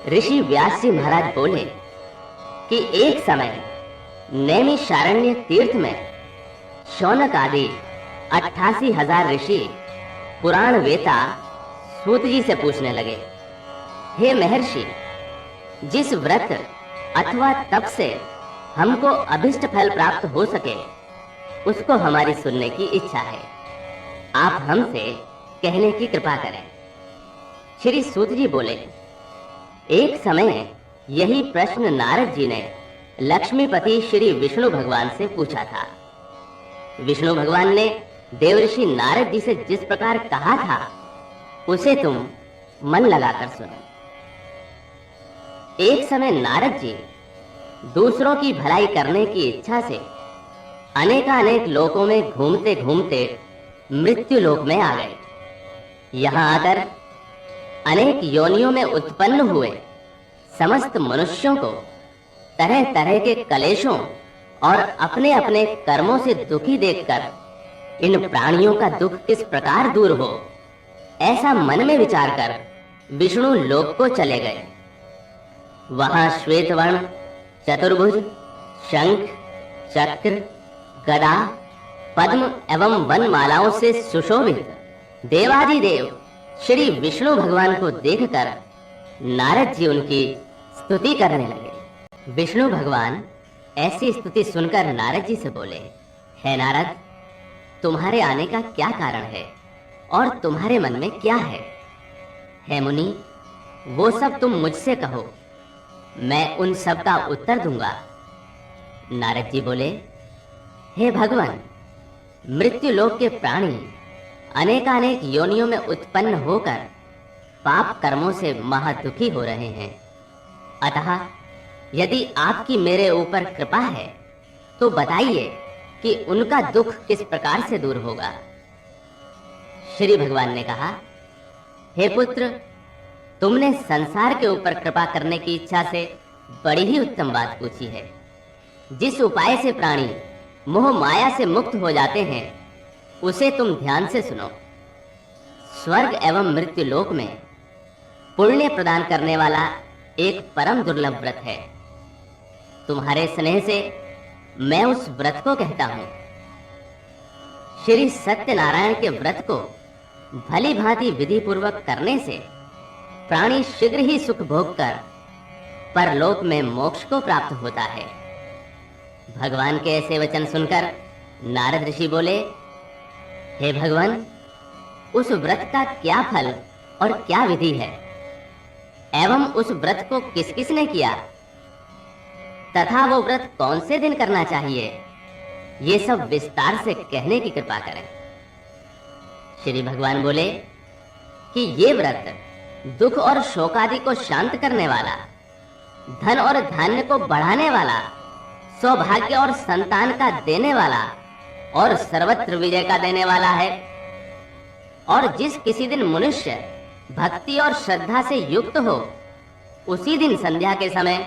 ऋषि व्यास जी महाराज बोले कि एक समय नैमिषारण्य तीर्थ में शौनक आदि 88,000 ऋषि पुराण वेता सूत जी से पूछने लगे, हे महर्षि, जिस व्रत अथवा तप से हमको अभिष्ट फल प्राप्त हो सके उसको हमारी सुनने की इच्छा है, आप हमसे कहने की कृपा करें। श्री सूत जी बोले, एक समय यही प्रश्न नारद जी ने लक्ष्मीपति श्री विष्णु भगवान से पूछा था। विष्णु भगवान ने देवर्षि नारद जी से जिस प्रकार कहा था उसे तुम मन लगाकर सुनो। एक समय नारद जी दूसरों की भलाई करने की इच्छा से अनेकानेक लोकों में घूमते घूमते मृत्यु लोक में आ गए। यहाँ आकर अनेक योनियों में उत्पन्न हुए समस्त मनुष्यों को तरह तरह के कलेशों और अपने अपने कर्मों से दुखी देखकर इन प्राणियों का दुख किस प्रकार दूर हो, ऐसा मन में विचार कर विष्णु लोक को चले गए। वहां श्वेतवर्ण, चतुर्भुज, शंख, चक्र, गदा, पद्म एवं वनमालाओं से सुशोभित देवादिदेव श्री विष्णु भगवान को देखकर नारद जी उनकी स्तुति करने लगे। विष्णु भगवान ऐसी स्तुति सुनकर नारद जी से बोले, हे नारद, तुम्हारे आने का क्या कारण है और तुम्हारे मन में क्या है? हे मुनि, वो सब तुम मुझसे कहो, मैं उन सब का उत्तर दूंगा। नारद जी बोले, हे भगवान, मृत्यु लोक के प्राणी अनेकानेक योनियों में उत्पन्न होकर पाप कर्मों से महादुखी हो रहे हैं। अतः यदि आपकी मेरे ऊपर कृपा है तो बताइए कि उनका दुख किस प्रकार से दूर होगा। श्री भगवान ने कहा, हे पुत्र, तुमने संसार के ऊपर कृपा करने की इच्छा से बड़ी ही उत्तम बात पूछी है। जिस उपाय से प्राणी मोह माया से मुक्त हो जाते हैं उसे तुम ध्यान से सुनो। स्वर्ग एवं मृत्यु लोक में पुण्य प्रदान करने वाला एक परम दुर्लभ व्रत है। तुम्हारे स्नेह से मैं उस व्रत को कहता हूं। श्री सत्यनारायण के व्रत को भली भांति विधि पूर्वक करने से प्राणी शीघ्र ही सुख भोग कर परलोक में मोक्ष को प्राप्त होता है। भगवान के ऐसे वचन सुनकर नारद ऋषि बोले, हे भगवान, उस व्रत का क्या फल और क्या विधि है एवं उस व्रत को किस किस ने किया तथा वो व्रत कौन से दिन करना चाहिए, ये सब विस्तार से कहने की कृपा करें। श्री भगवान बोले कि ये व्रत दुख और शोक आदि को शांत करने वाला, धन और धान्य को बढ़ाने वाला, सौभाग्य और संतान का देने वाला और सर्वत्र विजय का देने वाला है। और जिस किसी दिन मनुष्य भक्ति और श्रद्धा से युक्त हो उसी दिन संध्या के समय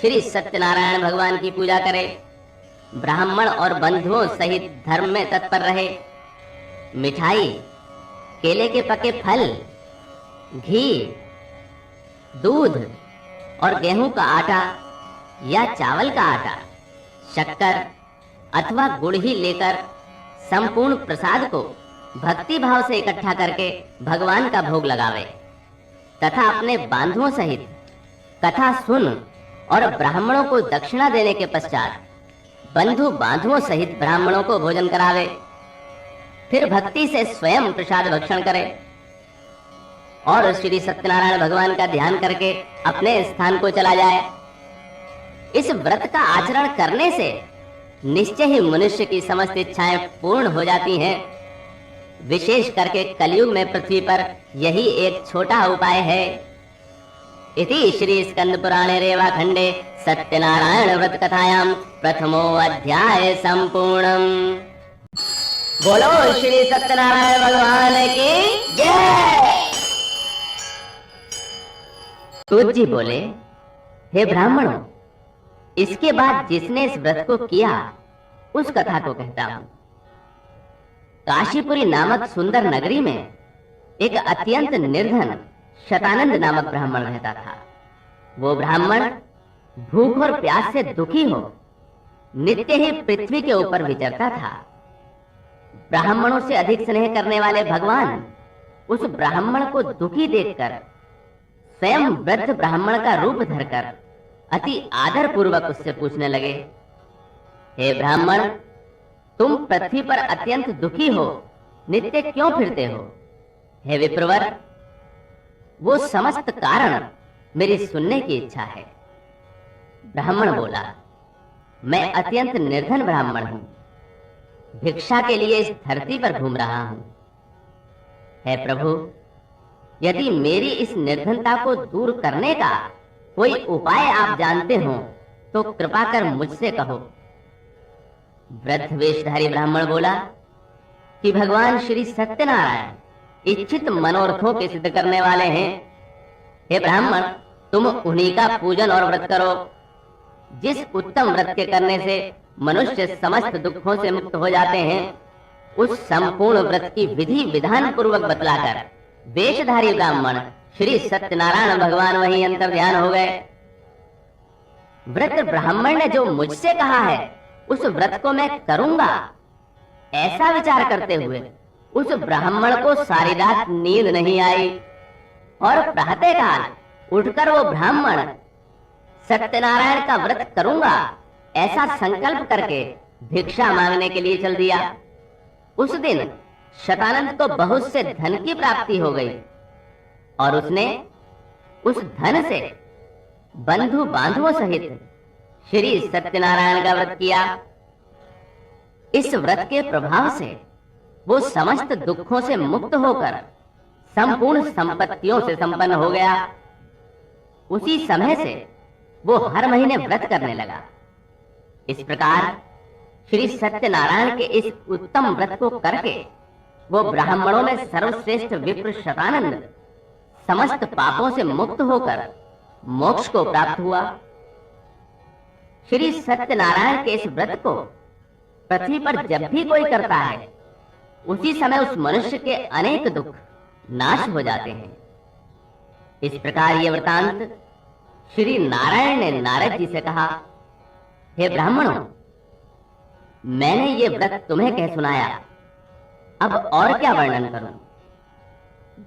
श्री सत्यनारायण भगवान की पूजा करे, ब्राह्मण और बंधुओं सहित धर्म में तत्पर रहे, मिठाई, केले के पके फल, घी, दूध और गेहूं का आटा या चावल का आटा, शक्कर अथवा गुड़ ही लेकर संपूर्ण प्रसाद को भक्ति भाव से इकट्ठा करके भगवान का भोग लगावे तथा अपने बांधुओं सहित कथा सुन और ब्राह्मणों को दक्षिणा देने के पश्चात बंधु बांधुओं सहित ब्राह्मणों को भोजन करावे, फिर भक्ति से स्वयं प्रसाद भक्षण करे और श्री सत्यनारायण भगवान का ध्यान करके अपने स्थान को चला जाए। इस व्रत का आचरण करने से निश्चय ही मनुष्य की समस्त इच्छाएं पूर्ण हो जाती हैं। विशेष करके कलयुग में पृथ्वी पर यही एक छोटा उपाय है। इति श्री स्कंद पुराणे रेवा खंडे सत्यनारायण व्रत कथायां प्रथमो अध्याय संपूर्णम। बोलो श्री सत्यनारायण भगवान की जय। सूत जी बोले, हे ब्राह्मणों, इसके बाद जिसने इस व्रत को किया उस कथा को कहता हूं। काशीपुरी नामक सुंदर नगरी में एक अत्यंत निर्धन शतानंद नामक ब्राह्मण रहता था। वो ब्राह्मण भूख और प्यास से दुखी हो नित्य ही पृथ्वी के ऊपर विचरता था। ब्राह्मणों से अधिक स्नेह करने वाले भगवान उस ब्राह्मण को दुखी देखकर स्वयं वृद्ध ब्राह्मण का रूप धरकर अति आदर पूर्वक उससे पूछने लगे, हे ब्राह्मण, तुम पृथ्वी पर अत्यंत दुखी हो, नित्य क्यों फिरते हो? हे विप्रवर, वो समस्त कारण मेरी सुनने की इच्छा है। ब्राह्मण बोला, मैं अत्यंत निर्धन ब्राह्मण हूं, भिक्षा के लिए इस धरती पर घूम रहा हूं। हे प्रभु, यदि मेरी इस निर्धनता को दूर करने का कोई उपाय आप जानते हो तो कृपा कर मुझसे कहो। वृद्ध वेशधारी ब्राह्मण बोला कि भगवान श्री सत्यनारायण इच्छित मनोरथों के सिद्ध करने वाले हैं। हे ब्राह्मण, तुम उन्हीं का पूजन और व्रत करो, जिस उत्तम व्रत के करने से मनुष्य समस्त दुखों से मुक्त हो जाते हैं। उस संपूर्ण व्रत की विधि विधान पूर्वक बतलाकर वेशधारी ब्राह्मण श्री सत्यनारायण भगवान वहीं अंतर ध्यान हो गए। वृद्ध ब्राह्मण ने जो मुझसे कहा है उस व्रत को मैं करूंगा, ऐसा विचार करते हुए उस ब्राह्मण को सारी रात नींद नहीं आई और प्रातःकाल उठकर वो ब्राह्मण सत्यनारायण का व्रत करूंगा ऐसा संकल्प करके भिक्षा मांगने के लिए चल दिया। उस दिन शतानंद को बहुत से धन की प्राप्ति हो गई और उसने उस धन से बंधु बांधवों सहित श्री सत्यनारायण का व्रत किया। इस व्रत के प्रभाव से वो समस्त दुखों से मुक्त होकर संपूर्ण संपत्तियों से संपन्न हो गया। उसी समय से वो हर महीने व्रत करने लगा। इस प्रकार श्री सत्यनारायण के इस उत्तम व्रत को करके वो ब्राह्मणों में सर्वश्रेष्ठ विप्र शतानंद समस्त पापों से मुक्त होकर मोक्ष को प्राप्त हुआ। श्री सत्यनारायण के इस व्रत को पृथ्वी पर जब भी कोई करता है उसी समय उस मनुष्य के अनेक दुख नाश हो जाते हैं। इस प्रकार यह वृतांत श्री नारायण ने नारद जी से कहा, हे ब्राह्मणों, मैंने ये व्रत तुम्हें कह सुनाया, अब और क्या वर्णन करूं?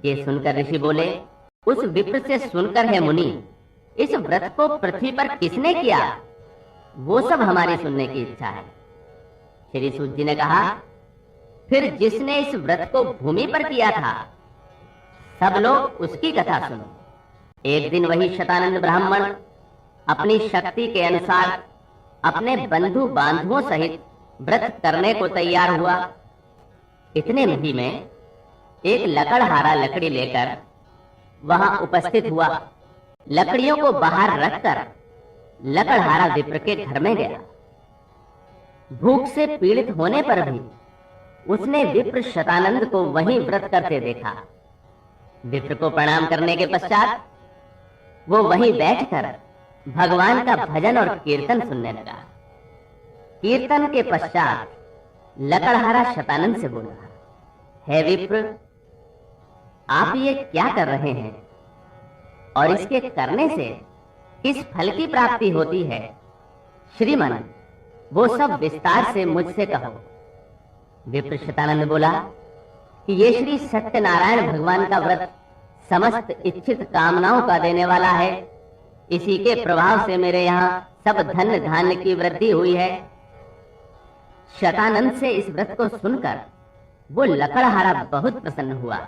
ये सुनकर ऋषि बोले, उस विप्र से सुनकर है मुनि, इस व्रत को पृथ्वी पर किसने किया वो सब हमारी सुनने की इच्छा है। श्री सूत जी ने कहा, फिर जिसने इस व्रत को भूमि पर किया था सब लोग उसकी कथा सुनो। एक दिन वही शतानंद ब्राह्मण अपनी शक्ति के अनुसार अपने बंधु बांधवों सहित व्रत करने को तैयार हुआ। इतने में ही में एक लकड़हारा लकड़ी लेकर वहां उपस्थित हुआ। लकड़ियों को बाहर रखकर लकड़हारा विप्र के घर में गया। भूख से पीड़ित होने पर भी उसने विप्र शतानंद को वहीं व्रत करते देखा। विप्र को प्रणाम करने के पश्चात वो वहीं बैठकर भगवान का भजन और कीर्तन सुनने लगा। कीर्तन के पश्चात लकड़हारा शतानंद से बोला, हे विप्र, आप ये क्या कर रहे हैं और इसके करने से किस फल की प्राप्ति होती है? श्रीमन, वो सब विस्तार से मुझसे कहो। विप्र शतानंद बोला कि ये श्री सत्यनारायण भगवान का व्रत समस्त इच्छित कामनाओं का देने वाला है। इसी के प्रभाव से मेरे यहाँ सब धन धान्य की वृद्धि हुई है। शतानंद से इस व्रत को सुनकर वो लकड़हारा बहुत प्रसन्न हुआ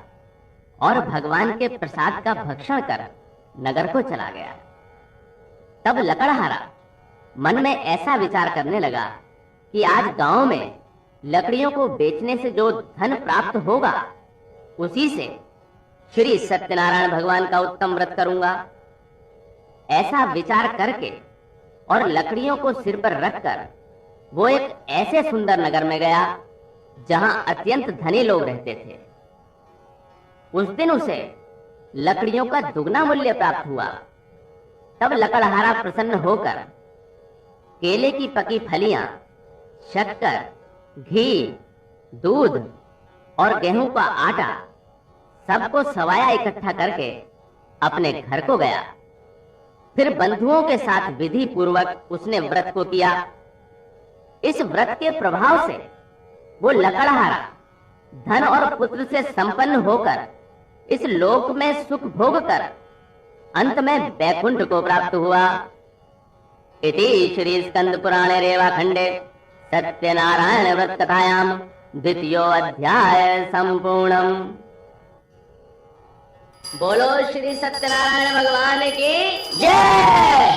और भगवान के प्रसाद का भक्षण कर नगर को चला गया। तब लकड़हारा मन में ऐसा विचार करने लगा कि आज गांव में लकड़ियों को बेचने से जो धन प्राप्त होगा उसी से श्री सत्यनारायण भगवान का उत्तम व्रत करूंगा। ऐसा विचार करके और लकड़ियों को सिर पर रखकर वो एक ऐसे सुंदर नगर में गया जहां अत्यंत धनी लोग रहते थे। उस दिन उसे लकड़ियों का दुगना मूल्य प्राप्त हुआ। तब लकड़हारा प्रसन्न होकर केले की पकी फलियां, शक्कर, घी, दूध और गेहूं का आटा सबको सवाया इकट्ठा करके अपने घर को गया। फिर बंधुओं के साथ विधि पूर्वक उसने व्रत को किया। इस व्रत के प्रभाव से वो लकड़हारा धन और पुत्र से संपन्न होकर इस लोक में सुख भोग कर अंत में वैकुंठ को प्राप्त हुआ। इति श्री स्कंद पुराणे रेवाखंडे सत्यनारायण व्रत कथायाम द्वितीयो अध्याय संपूर्णम। बोलो श्री सत्यनारायण भगवान की जय।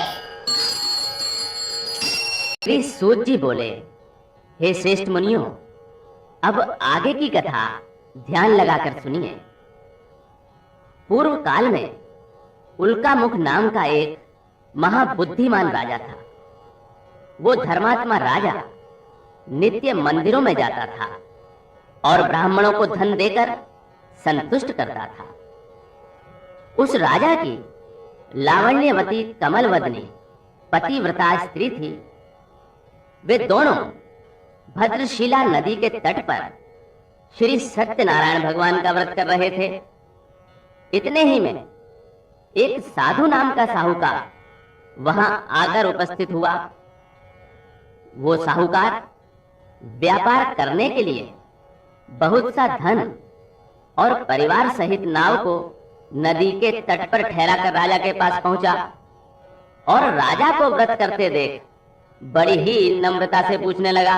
श्री सूत जी बोले, हे श्रेष्ठ मुनियों, अब आगे की कथा ध्यान लगाकर सुनिए। पूर्व काल में उल्कामुख नाम का एक महाबुद्धिमान राजा था। वो धर्मात्मा राजा नित्य मंदिरों में जाता था और ब्राह्मणों को धन देकर संतुष्ट करता था। उस राजा की लावण्यवती कमलवदनी पतिव्रता स्त्री थी। वे दोनों भद्रशिला नदी के तट पर श्री सत्यनारायण भगवान का व्रत कर रहे थे। इतने ही में एक साधु नाम का साहूकार वहां आकर उपस्थित हुआ। वो साहूकार व्यापार करने के लिए बहुत सा धन और परिवार सहित नाव को नदी के तट पर ठहरा कर राजा के पास पहुंचा और राजा को व्रत करते देख बड़ी ही नम्रता से पूछने लगा,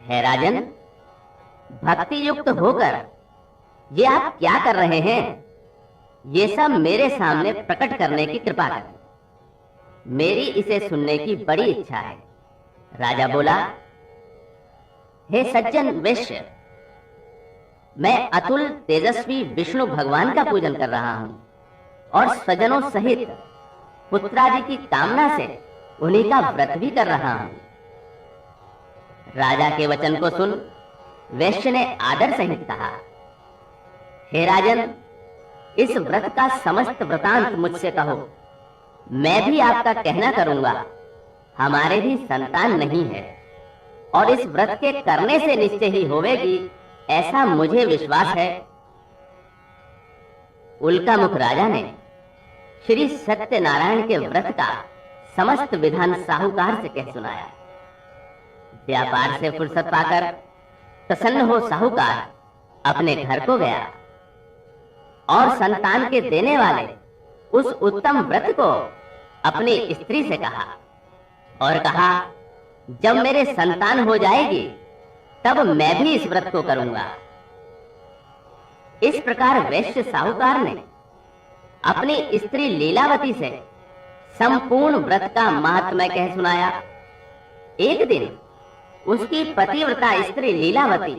हे राजन, भक्ति युक्त होकर ये आप क्या कर रहे हैं? ये सब मेरे सामने प्रकट करने की कृपा करें, मेरी इसे सुनने की बड़ी इच्छा है। राजा बोला, हे सज्जन वैश्य, मैं अतुल तेजस्वी विष्णु भगवान का पूजन कर रहा हूं और स्वजनों सहित पुत्रादि की कामना से उन्हीं का व्रत भी कर रहा हूं। राजा के वचन को सुन वैश्य ने आदर सहित कहा, हे राजन, इस व्रत का समस्त वृतांत मुझसे कहो, मैं भी आपका कहना करूंगा। हमारे भी संतान नहीं है और इस व्रत के करने से निश्चय ही होवेगी, ऐसा मुझे विश्वास है। उल्कामुख राजा ने श्री सत्यनारायण के व्रत का समस्त विधान साहूकार से कह सुनाया। व्यापार से फुर्सत पाकर प्रसन्न हो साहूकार अपने घर को गया और संतान के देने वाले उस उत्तम व्रत को अपनी स्त्री से कहा और कहा, जब मेरे संतान हो जाएगी तब मैं भी इस व्रत को करूंगा। इस प्रकार वैश्य साहूकार ने अपनी स्त्री लीलावती से संपूर्ण व्रत का महात्म्य कह सुनाया। एक दिन उसकी पतिव्रता स्त्री लीलावती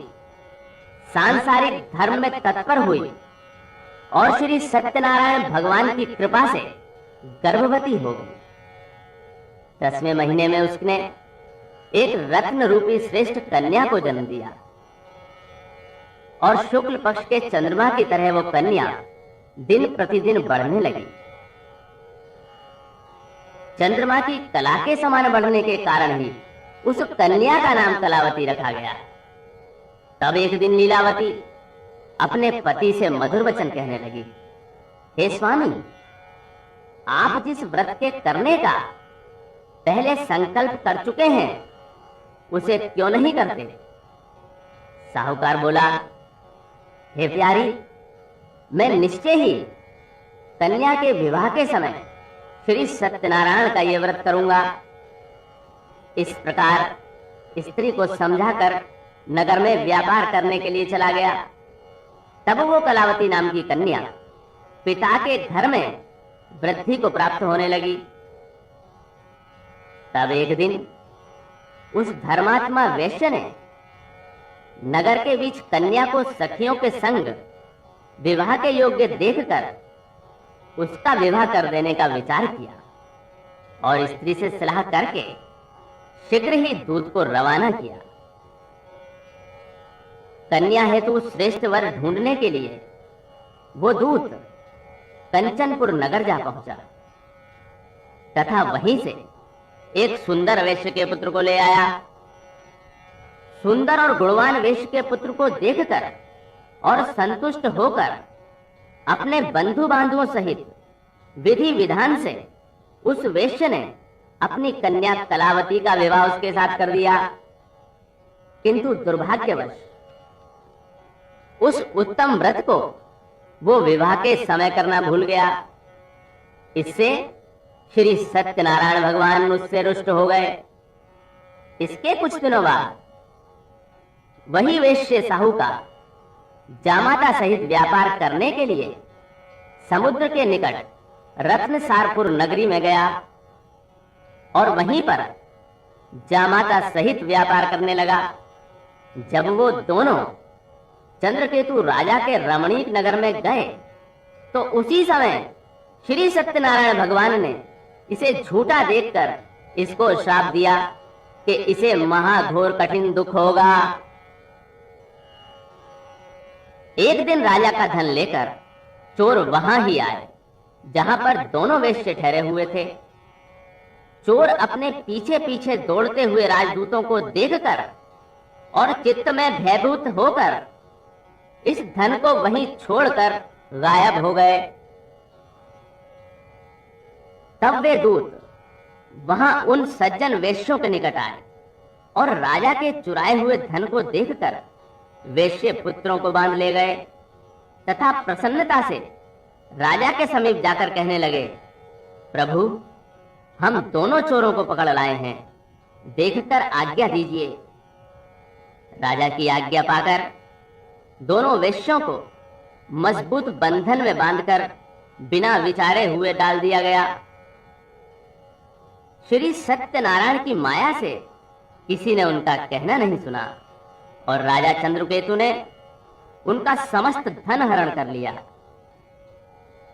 सांसारिक धर्म में तत्पर हुई और श्री सत्यनारायण भगवान की कृपा से गर्भवती हो गई। 10वें महीने में उसने एक रत्न रूपी श्रेष्ठ कन्या को जन्म दिया और शुक्ल पक्ष के चंद्रमा की तरह वो कन्या दिन प्रतिदिन बढ़ने लगी। चंद्रमा की कला के समान बढ़ने के कारण ही उस कन्या का नाम कलावती रखा गया। तब एक दिन लीलावती अपने पति से मधुर वचन कहने लगी, हे स्वामी, आप जिस व्रत के करने का पहले संकल्प कर चुके हैं उसे क्यों नहीं करते? साहूकार बोला, हे प्यारी, मैं निश्चय ही कन्या के विवाह के समय श्री सत्यनारायण का ये व्रत करूंगा। इस प्रकार स्त्री को समझाकर नगर में व्यापार करने के लिए चला गया। तब वो कलावती नाम की कन्या पिता के घर में वृद्धि को प्राप्त होने लगी। तब एक दिन उस धर्मात्मा वैश्य ने नगर के बीच कन्या को सखियों के संग विवाह के योग्य देखकर उसका विवाह कर देने का विचार किया और स्त्री से सलाह करके शीघ्र ही दूत को रवाना किया। कन्या हेतु श्रेष्ठ वर ढूंढने के लिए वो दूत कंचनपुर नगर जा पहुंचा तथा वहीं से एक सुंदर वैश्य के पुत्र को ले आया। सुंदर और गुणवान वैश्य के पुत्र को देखकर और संतुष्ट होकर अपने बंधु बांधुओं सहित विधि विधान से उस वेश्य ने अपनी कन्या कलावती का विवाह उसके साथ कर दिया, किंतु दुर्भाग्यवश उस उत्तम व्रत को वो विवाह के समय करना भूल गया। इससे श्री सत्यनारायण भगवान उससे रुष्ट हो गए। इसके कुछ दिनों बाद वही वेश्य साहूकार जामाता सहित व्यापार करने के लिए समुद्र के निकट रत्नसारपुर नगरी में गया और वहीं पर जामाता सहित व्यापार करने लगा। जब वो दोनों चंद्रकेतु राजा के रमणीक नगर में गए तो उसी समय श्री सत्यनारायण भगवान ने इसे झूठा देखकर इसको श्राप दिया कि इसे महाघोर कठिन दुख होगा। एक दिन राजा का धन लेकर चोर वहां ही आए जहां पर दोनों वेश्य ठहरे हुए थे। चोर अपने पीछे पीछे दौड़ते हुए राजदूतों को देखकर और चित्त में भयभीत होकर इस धन को वहीं छोड़कर गायब हो गए। तब वे दूत वहां उन सज्जन वेश्यों के निकट आए और राजा के चुराए हुए धन को देखकर वेश्य पुत्रों को बांध ले गए तथा प्रसन्नता से राजा के समीप जाकर कहने लगे, प्रभु, हम दोनों चोरों को पकड़ लाए हैं, देखकर आज्ञा दीजिए। राजा की आज्ञा पाकर दोनों वेश्यों को मजबूत बंधन में बांधकर बिना विचारे हुए डाल दिया गया। श्री सत्यनारायण की माया से किसी ने उनका कहना नहीं सुना और राजा चंद्रकेतु ने उनका समस्त धन हरण कर लिया।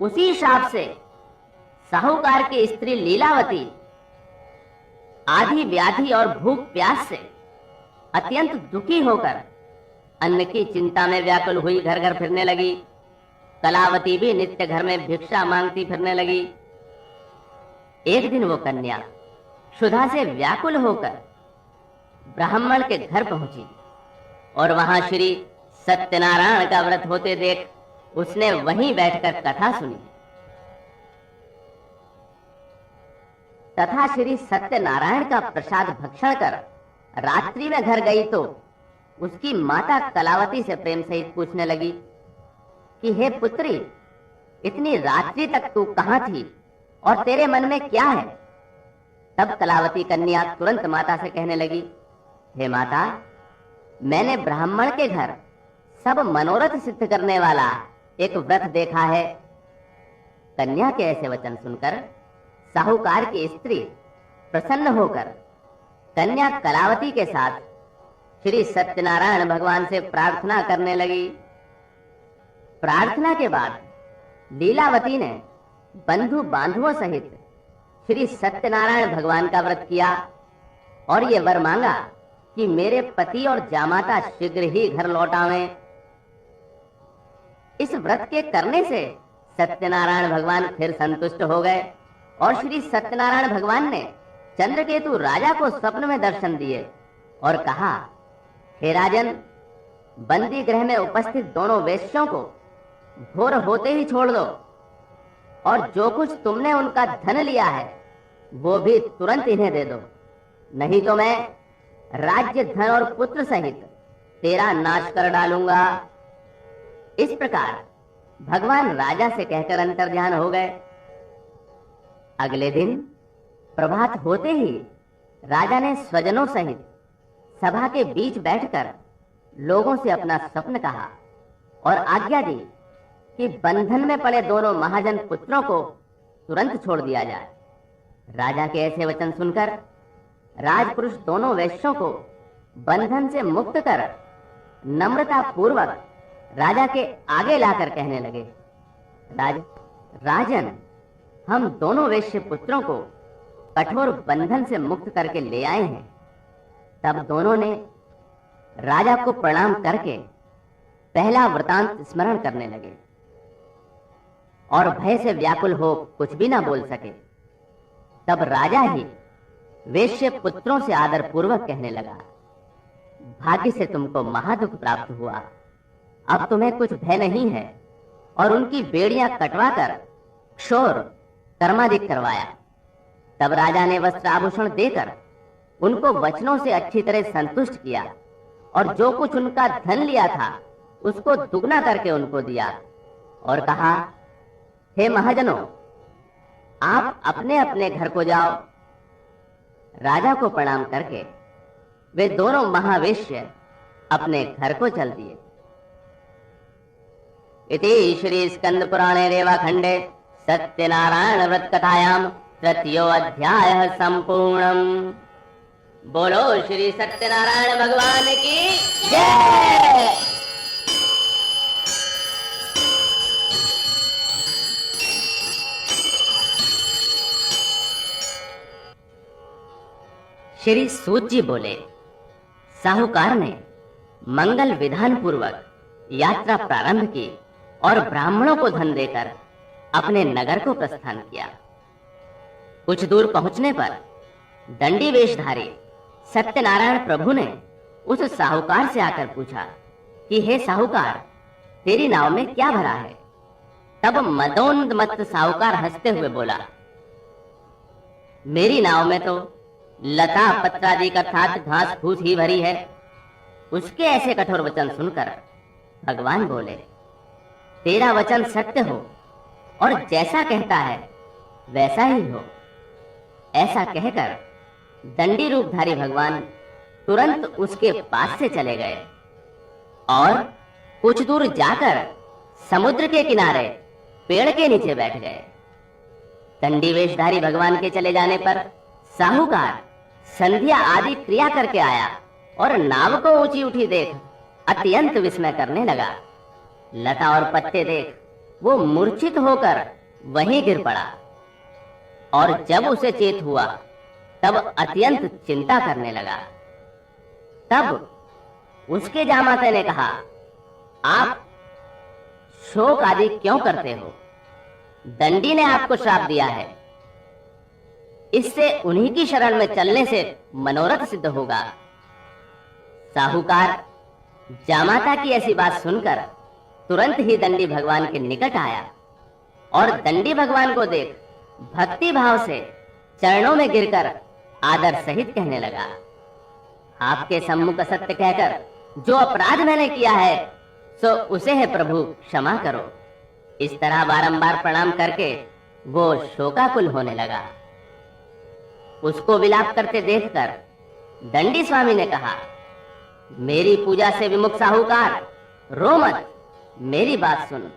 उसी शाप से साहूकार की स्त्री लीलावती आधी व्याधि और भूख प्यास से अत्यंत दुखी होकर अन्न की चिंता में व्याकुल हुई घर घर फिरने लगी। कलावती भी नित्य घर में भिक्षा मांगती फिरने लगी। एक दिन वो कन्या क्षुधा से व्याकुल होकर ब्राह्मण के घर पहुंची और वहां श्री सत्यनारायण का व्रत होते देख उसने वहीं बैठकर कथा सुनी तथा श्री सत्यनारायण का प्रसाद भक्षण कर रात्रि में घर गई तो उसकी माता कलावती से प्रेम सहित पूछने लगी कि हे पुत्री, इतनी रात्रि तक तू कहां थी और तेरे मन में क्या है? तब कलावती कन्या तुरंत माता से कहने लगी, हे माता, मैंने ब्राह्मण के घर सब मनोरथ सिद्ध करने वाला एक व्रत देखा है। कन्या के ऐसे वचन सुनकर साहूकार की स्त्री प्रसन्न होकर कन्या कलावती के साथ श्री सत्यनारायण भगवान से प्रार्थना करने लगी। प्रार्थना के बाद लीलावती ने बंधु बांधवों सहित श्री सत्यनारायण भगवान का व्रत किया और ये वर मांगा कि मेरे पति और जामाता शीघ्र ही घर लौट आवें। इस व्रत के करने से सत्यनारायण भगवान फिर संतुष्ट हो गए और श्री सत्यनारायण भगवान ने चंद्रकेतु राजा को स्वप्न में दर्शन दिए और कहा, हे राजन, बंदी गृह में उपस्थित दोनों वेश्यों को भोर होते ही छोड़ दो और जो कुछ तुमने उनका धन लिया है वो भी तुरंत इन्हें दे दो, नहीं तो मैं राज्य, धन और पुत्र सहित तेरा नाश कर डालूंगा। इस प्रकार भगवान राजा से कहकर अंतर्ध्यान हो गए। अगले दिन प्रभात होते ही राजा ने स्वजनों सहित सभा के बीच बैठकर लोगों से अपना स्वप्न कहा और आज्ञा दी कि बंधन में पड़े दोनों महाजन पुत्रों को तुरंत छोड़ दिया जाए। राजा के ऐसे वचन सुनकर राजपुरुष दोनों वेश्यों को बंधन से मुक्त कर नम्रता पूर्वक राजा के आगे लाकर कहने लगे, राजन, हम दोनों वेश्य पुत्रों को कठोर बंधन से मुक्त करके ले आए हैं। तब दोनों ने राजा को प्रणाम करके पहला वृतांत स्मरण करने लगे और भय से व्याकुल हो कुछ भी ना बोल सके। तब राजा ही वेश्य पुत्रों से आदर पूर्वक कहने लगा, भाग्य से तुमको महादुख प्राप्त हुआ, अब तुम्हें कुछ भय नहीं है। और उनकी बेड़ियां कटवाकर क्षौर कर्मादिक करवाया तब राजा ने वस्त्र आभूषण देकर उनको वचनों से अच्छी तरह संतुष्ट किया और जो कुछ उनका धन लिया था उसको दुगना करके उनको दिया और कहा, हे महाजनों, आप अपने अपने घर को जाओ। राजा को प्रणाम करके वे दोनों महावेश्य अपने घर को चल दिए। इति श्री स्कंद पुराणे रेवाखंडे सत्यनारायण व्रत कथायाम तृतीयो अध्याय संपूर्णम। बोलो श्री सत्यनारायण भगवान की जय। श्री सूत जी बोले, साहूकार ने मंगल विधान पूर्वक यात्रा प्रारंभ की और ब्राह्मणों को धन देकर अपने नगर को प्रस्थान किया। कुछ दूर पहुंचने पर दंडी वेशधारी सत्यनारायण प्रभु ने उस साहूकार से आकर पूछा कि हे साहूकार, तेरी नाव में क्या भरा है? तब मदोन्मत्त साहूकार हंसते हुए बोला, मेरी नाव में तो लता पत्रादि अर्थात घास फूस ही भरी है। उसके ऐसे कठोर वचन सुनकर भगवान बोले, तेरा वचन सत्य हो और जैसा कहता है वैसा ही हो। ऐसा कहकर दंडी रूपधारी भगवान तुरंत उसके पास से चले गए और कुछ दूर जाकर समुद्र के किनारे पेड़ के नीचे बैठ गए। दंडी वेशधारी भगवान के चले जाने पर साहूकार संध्या आदि क्रिया करके आया और नाव को ऊंची उठी देख अत्यंत विस्मय करने लगा। लता और पत्ते देख वो मूर्छित होकर वहीं गिर पड़ा और जब उसे चेत हुआ तब अत्यंत चिंता करने लगा। तब उसके जामाते ने कहा, आप शोक आदि क्यों करते हो? दंडी ने आपको श्राप दिया है, इससे उन्हीं की शरण में चलने से मनोरथ सिद्ध होगा। साहूकार जामाता की ऐसी बात सुनकर तुरंत ही दंडी भगवान के निकट आया और दंडी भगवान को देख भक्ति भाव से चरणों में गिरकर आदर सहित कहने लगा, आपके सम्मुख सत्य कहकर जो अपराध मैंने किया है सो उसे है प्रभु क्षमा करो। इस तरह बारंबार प्रणाम करके वो शोकाकुल होने लगा। उसको विलाप करते देखकर दंडी स्वामी ने कहा, मेरी पूजा से विमुख साहूकार, रो मत, मेरी बात सुन।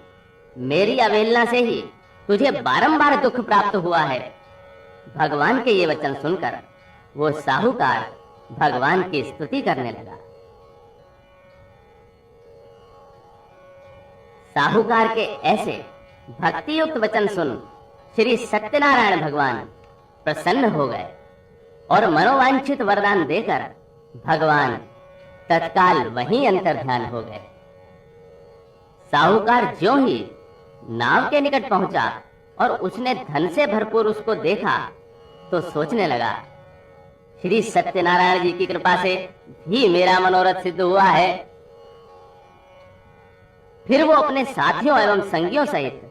मेरी अवहेलना से ही तुझे बारंबार दुख प्राप्त हुआ है। भगवान के ये वचन सुनकर वो साहूकार भगवान की स्तुति करने लगा। साहूकार के ऐसे भक्ति युक्त वचन सुन श्री सत्यनारायण भगवान प्रसन्न हो गए और मनोवांछित वरदान देकर भगवान तत्काल वहीं अंतर्ध्यान हो गए। साहूकार ज्यों ही नाव के निकट पहुंचा और उसने धन से भरपूर उसको देखा तो सोचने लगा, श्री सत्यनारायण जी की कृपा से भी मेरा मनोरथ सिद्ध हुआ है। फिर वो अपने साथियों एवं संगियों सहित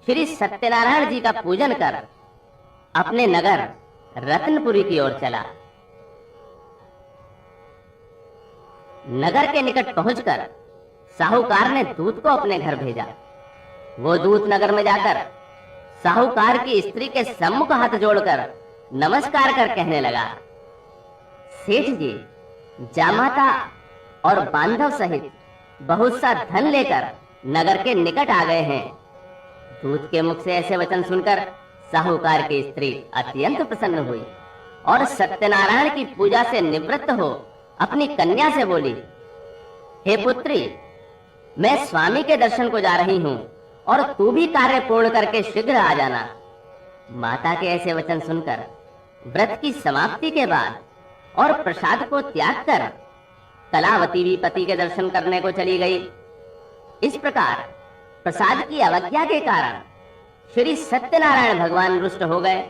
श्री सत्यनारायण जी का पूजन कर अपने नगर रत्नपुरी की ओर चला। नगर के निकट पहुंचकर साहूकार ने दूत को अपने घर भेजा। वो दूत नगर में जाकर साहूकार की स्त्री के सम्मुख हाथ जोड़कर नमस्कार कर कहने लगा, सेठ जी जामाता और बांधव सहित बहुत सा धन लेकर नगर के निकट आ गए हैं। दूत के मुख से ऐसे वचन सुनकर साहूकार की स्त्री अत्यंत प्रसन्न हुई और सत्यनारायण की पूजा से निवृत्त हो अपनी कन्या से बोली, हे पुत्री, मैं स्वामी के दर्शन को जा रही हूँ और तू भी कार्य पूर्ण करके शीघ्र आ जाना। माता के ऐसे वचन सुनकर व्रत की समाप्ति के बाद और प्रसाद को त्याग कर कलावती भी पति के दर्शन करने को चली गई। इस प्रकार प्रसाद की अवज्ञा के कारण श्री सत्यनारायण भगवान रुष्ट हो गए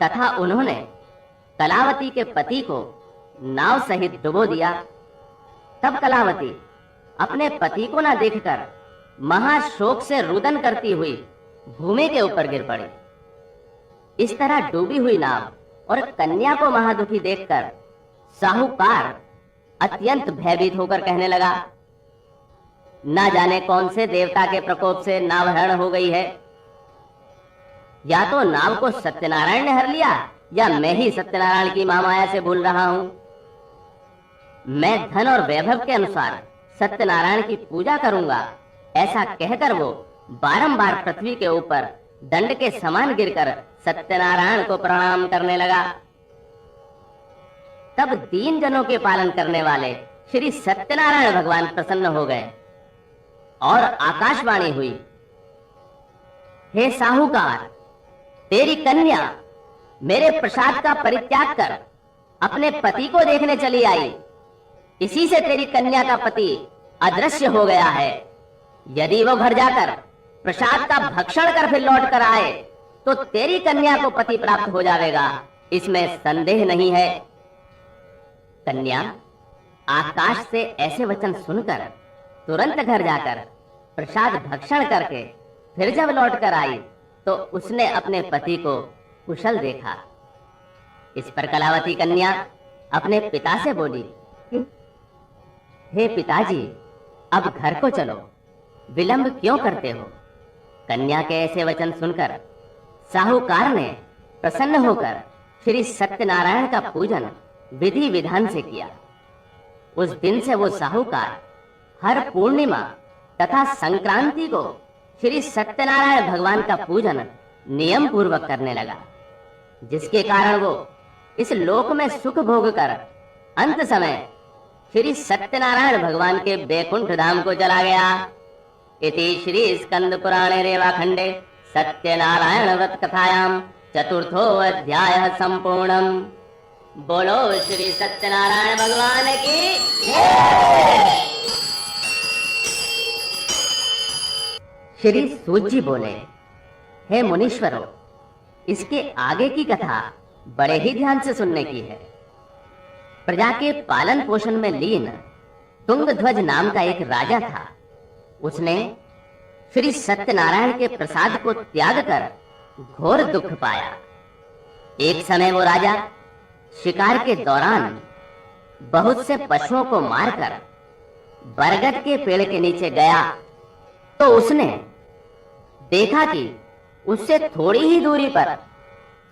तथा उन्होंने कलावती के पति को नाव सहित डुबो दिया। तब कलावती अपने पति को न देखकर महाशोक से रुदन करती हुई भूमि के ऊपर गिर पड़ी। इस तरह डूबी हुई नाव और कन्या को महादुखी देखकर साहूकार अत्यंत भयभीत होकर कहने लगा, ना जाने कौन से देवता के प्रकोप से नाव हरण हो गई है। या तो नाव को सत्यनारायण ने हर लिया, या मैं ही सत्यनारायण की महामाया से भूल रहा हूं। मैं धन और वैभव के अनुसार सत्यनारायण की पूजा करूंगा, ऐसा कहकर वो बारंबार पृथ्वी के ऊपर दंड के समान गिरकर सत्यनारायण को प्रणाम करने लगा। तब दीन जनों के पालन करने वाले श्री सत्यनारायण भगवान प्रसन्न हो गए और आकाशवाणी हुई, हे साहूकार, तेरी कन्या मेरे प्रसाद का परित्याग कर अपने पति को देखने चली आई। इसी से तेरी कन्या का पति अदृश्य हो गया है। यदि वो घर जाकर प्रसाद का भक्षण कर फिर लौट कर आए तो तेरी कन्या को पति प्राप्त हो जाएगा, इसमें संदेह नहीं है। कन्या आकाश से ऐसे वचन सुनकर तुरंत घर जाकर प्रसाद भक्षण करके फिर जब लौट कर आई तो उसने अपने पति को कुशल देखा। इस पर कलावती कन्या अपने पिता से बोली, हे पिताजी, अब घर को चलो, विलंब क्यों करते हो। कन्या के ऐसे वचन सुनकर साहूकार ने प्रसन्न होकर श्री सत्यनारायण का पूजन विधि विधान से किया। उस दिन से वो साहूकार हर पूर्णिमा तथा संक्रांति को श्री सत्यनारायण भगवान का पूजन नियम पूर्वक करने लगा, जिसके कारण वो इस लोक में सुख भोग कर अंत समय श्री सत्यनारायण भगवान के बैकुंठ धाम को चला गया। इति श्री स्कंद पुराणे रेवाखंडे सत्यनारायण व्रत कथायाम चतुर्थो अध्याय संपूर्णम। बोलो श्री सत्यनारायण भगवान की जय। श्री सूत जी बोले, हे मुनीश्वरों, इसके आगे की कथा बड़े ही ध्यान से सुनने की है। प्रजा के पालन पोषण में लीन तुंगध्वज नाम का एक राजा था। उसने श्री सत्यनारायण के प्रसाद को त्याग कर घोर दुख पाया। एक समय वो राजा शिकार के दौरान बहुत से पशुओं को मारकर बरगद के पेड़ के नीचे गया तो उसने देखा कि उससे थोड़ी ही दूरी पर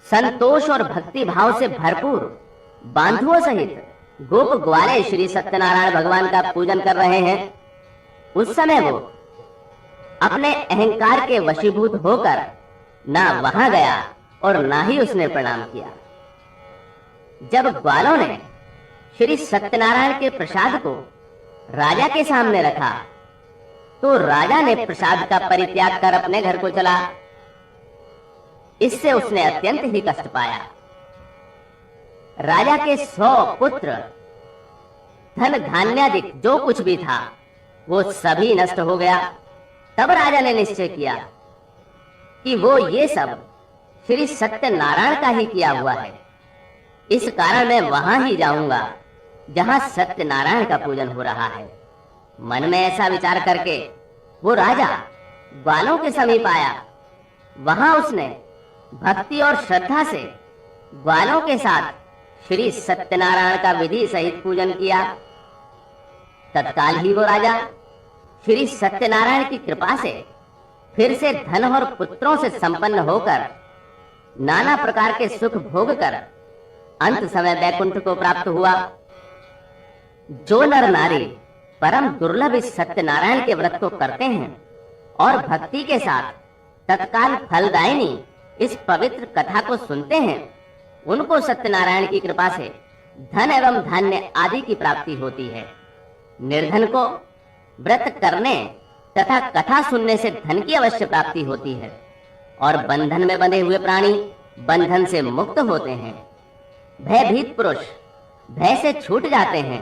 संतोष और भक्ति भाव से भरपूर बांधुओं सहित गोप ग्वाले श्री सत्यनारायण भगवान का पूजन कर रहे हैं। उस समय वो अपने अहंकार के वशीभूत होकर ना वहां गया और ना ही उसने प्रणाम किया। जब ग्वालों ने श्री सत्यनारायण के प्रसाद को राजा के सामने रखा तो राजा ने प्रसाद का परित्याग कर अपने घर को चला। इससे उसने अत्यंत ही कष्ट पाया। राजा के 100 पुत्र, धन धान्यादिक जो कुछ भी था वो सभी नष्ट हो गया। तब राजा ने निश्चय किया कि वो ये सब श्री सत्यनारायण का ही किया हुआ है। इस कारण मैं वहां ही जाऊंगा जहां सत्यनारायण का पूजन हो रहा है। मन में ऐसा विचार करके वो राजा ग्वालों के समीप आया। वहां उसने भक्ति और श्रद्धा से ग्वालों के साथ श्री सत्यनारायण का विधि सहित पूजन किया। तत्काल ही वो राजा श्री सत्यनारायण की कृपा से फिर से धन और पुत्रों से संपन्न होकर नाना प्रकार के सुख भोग कर अंत समय बैकुंठ को प्राप्त हुआ। जो नर नारी परम दुर्लभ इस सत्यनारायण के व्रत को करते हैं और भक्ति के साथ तत्काल फलदायिनी इस पवित्र कथा को सुनते हैं, उनको सत्यनारायण की कृपा से धन एवं धान्य आदि की प्राप्ति होती है। निर्धन को व्रत करने तथा कथा सुनने से धन की अवश्य प्राप्ति होती है और बंधन में बंधे हुए प्राणी बंधन से मुक्त होते हैं। भयभीत पुरुष भय से छूट जाते हैं,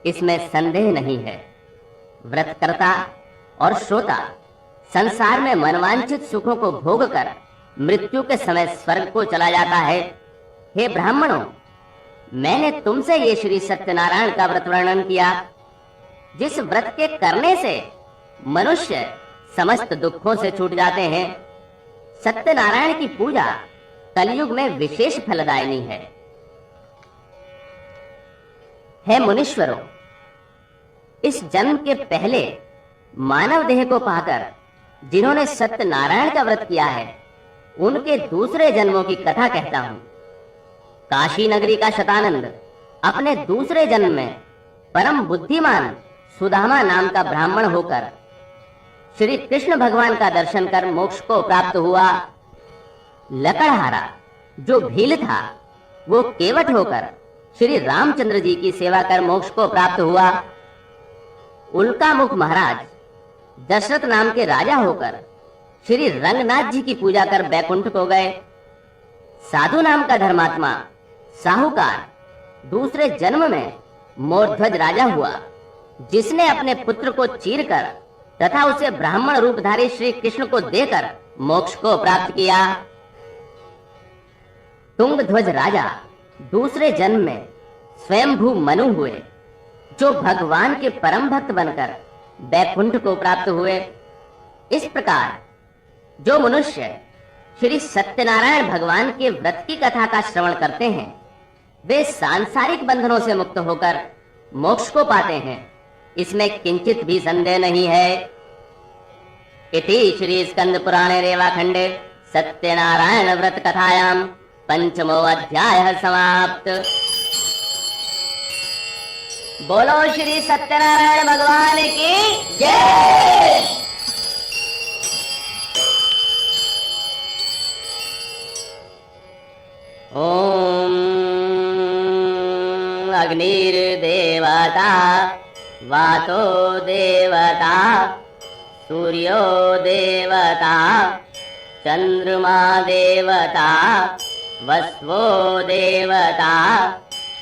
इसमें संदेह नहीं है। व्रतकर्ता और श्रोता संसार में मनवांछित सुखों को भोग कर मृत्यु के समय स्वर्ग को चला जाता है। हे ब्राह्मणों, मैंने तुमसे ये श्री सत्यनारायण का व्रत वर्णन किया, जिस व्रत के करने से मनुष्य समस्त दुखों से छूट जाते हैं। सत्यनारायण की पूजा कलयुग में विशेष फलदायिनी है। हे मुनीश्वरों, इस जन्म के पहले मानव देह को पाकर जिन्होंने सत्यनारायण का व्रत किया है, उनके दूसरे जन्मों की कथा कहता हूं। काशी नगरी का शतानंद अपने दूसरे जन्म में परम बुद्धिमान सुदामा नाम का ब्राह्मण होकर श्री कृष्ण भगवान का दर्शन कर मोक्ष को प्राप्त हुआ। लकड़हारा जो भील था, वो केवट होकर श्री रामचंद्र जी की सेवा कर मोक्ष को प्राप्त हुआ। उल्का मुख महाराज दशरथ नाम के राजा होकर श्री रंगनाथ जी की पूजा कर बैकुंठ को गए। साधु नाम का धर्मात्मा साहूकार दूसरे जन्म में मोरध्वज राजा हुआ, जिसने अपने पुत्र को चीरकर तथा उसे ब्राह्मण रूपधारी श्री कृष्ण को देकर मोक्ष को प्राप्त किया। तुंगध्वज राजा दूसरे जन्म में स्वयंभू मनु हुए, जो भगवान के परम भक्त बनकर बैकुंठ को प्राप्त हुए। इस प्रकार जो मनुष्य श्री सत्यनारायण भगवान के व्रत की कथा का श्रवण करते हैं, वे सांसारिक बंधनों से मुक्त होकर मोक्ष को पाते हैं, इसमें किंचित भी संदेह नहीं है। इति श्री स्कंद पुराणे रेवाखंडे सत्यनारायण व्रत कथायाम पंचमो अध्याय समाप्त। बोलो श्री सत्यनारायण भगवान की जय। ओम अग्निर्देवता, वातो देवता, सूर्यो देवता, चंद्रमा देवता, वस्वो देवता,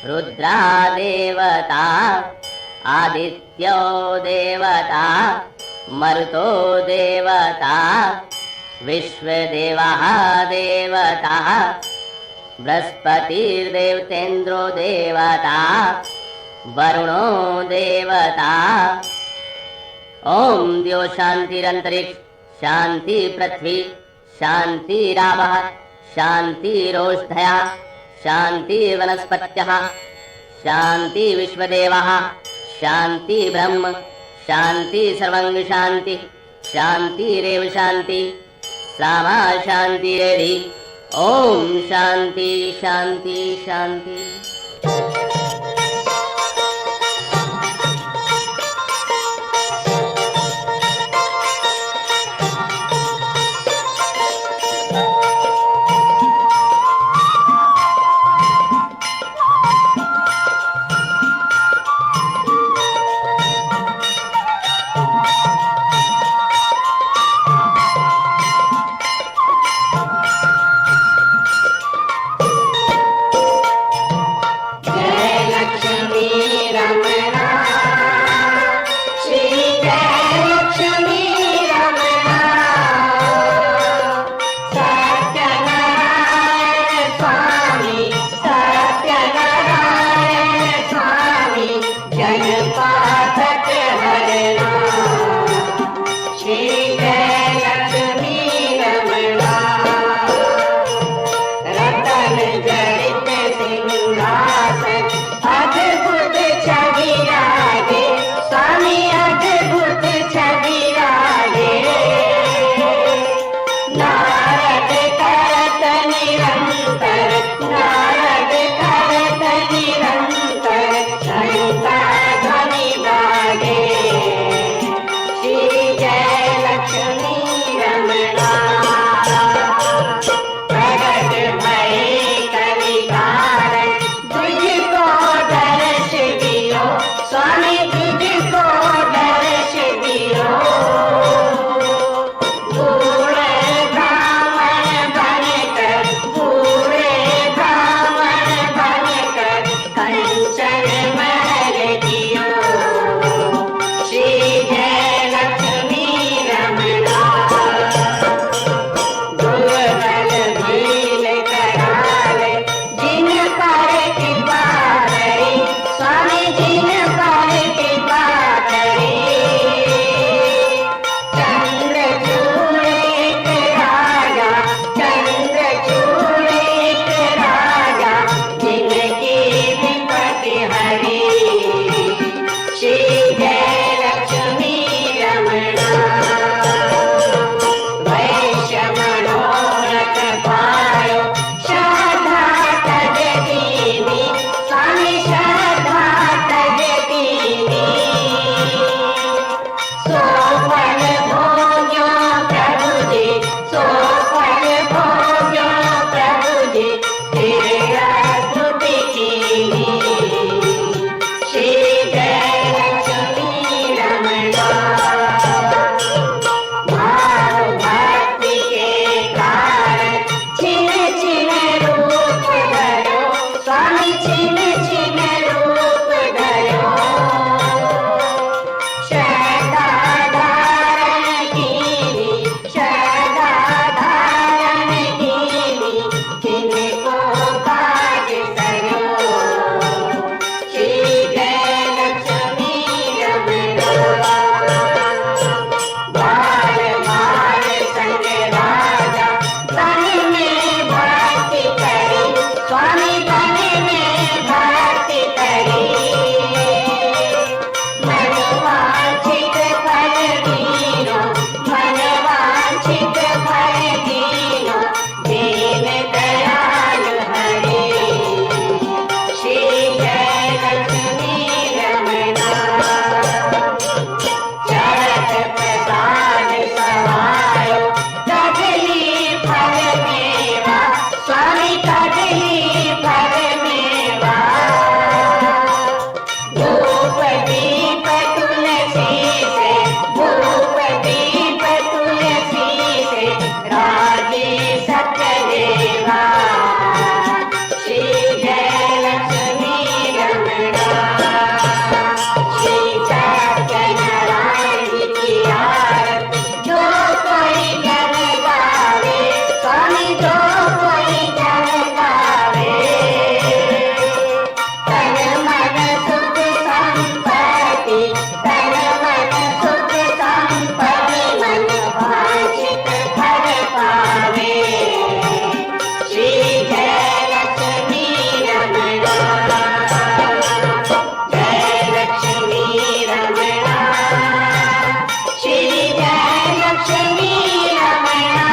रुद्रा देवता, आदित्यो देवता, मरुतो देवता, विश्वदेवः देवता, बृहस्पतिर्देवतेन्द्रो देवता, वरुणो देवता। ओम द्यो शांतिरंतरिक्ष शांति पृथ्वी शांतिरावः शांतिरोषधयः शांति वनस्पत्यः शांति विश्वदेवः शांति ब्रह्म शांति सर्वं शांति शांतिरेव शांति सामा शांतिरेधि। ओम शांति शांति शांति। छिन छिन रूप धरो शरदा धारण कीनी शरदा धारण कीनी जिनको काज करो श्री जय लक्ष्मी रमणा बार बार संग राजा तन में भक्ति करी स्वामी तन में भक्ति करी मनवांछित फल दीनो मनवांछित फल दीनो दीन दयाल हरे श्री जय लक्ष्मी रमणा चरत प्रसाद सवायो कदली फल मेवा स्वामी कदली फल मेवा धूप दीप तुलसी से धूप दीप तुलसी से राजी सत्यदेवा श्री जय लक्ष्मी रमणा श्री सत्यनारायण की आरती जो कोई जन गावे स्वामी जो कोई जन गावे तन मन सुख संपत्ति तन मन सुख संपत्ति मन वांछित फल पावे श्री जय लक्ष्मी रमणा जय लक्ष्मी रमणा श्री जय लक्ष्मी रमणा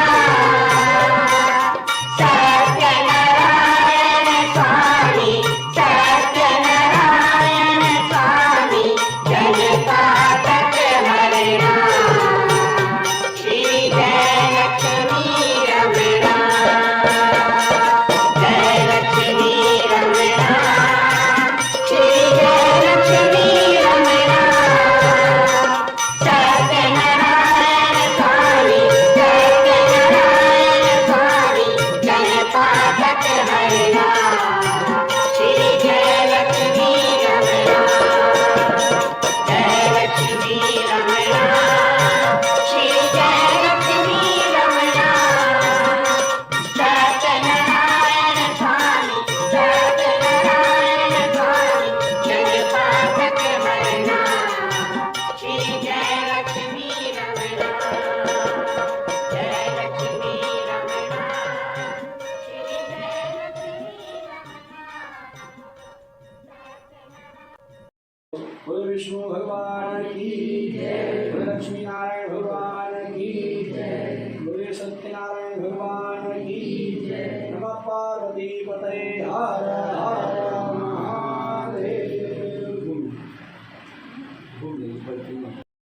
सत्यनारायण स्वामी सत्यनारायण स्वामी जनता तक हरणा श्री जय लक्ष्मी रमणा जय लक्ष्मी रमणा श्री जय लक्ष्मी रमणा सत्यनारायण स्वामी जनता तक हरणा श्री जय लक्ष्मी रमणा जय लक्ष्मी रमणा श्री जय लक्ष्मी रमणा सत्यनारायण स्वामी जनता तक हरणा श्री जय लक्ष्मी रमणा जय लक्ष्मी रमणा श्री जय बोलो विष्णु भगवान की जय, बोलो लक्ष्मी नारायण भगवान की जय, बोलो सत्यनारायण भगवान की जय, नमः पार्वती पतये हर हर महादेव।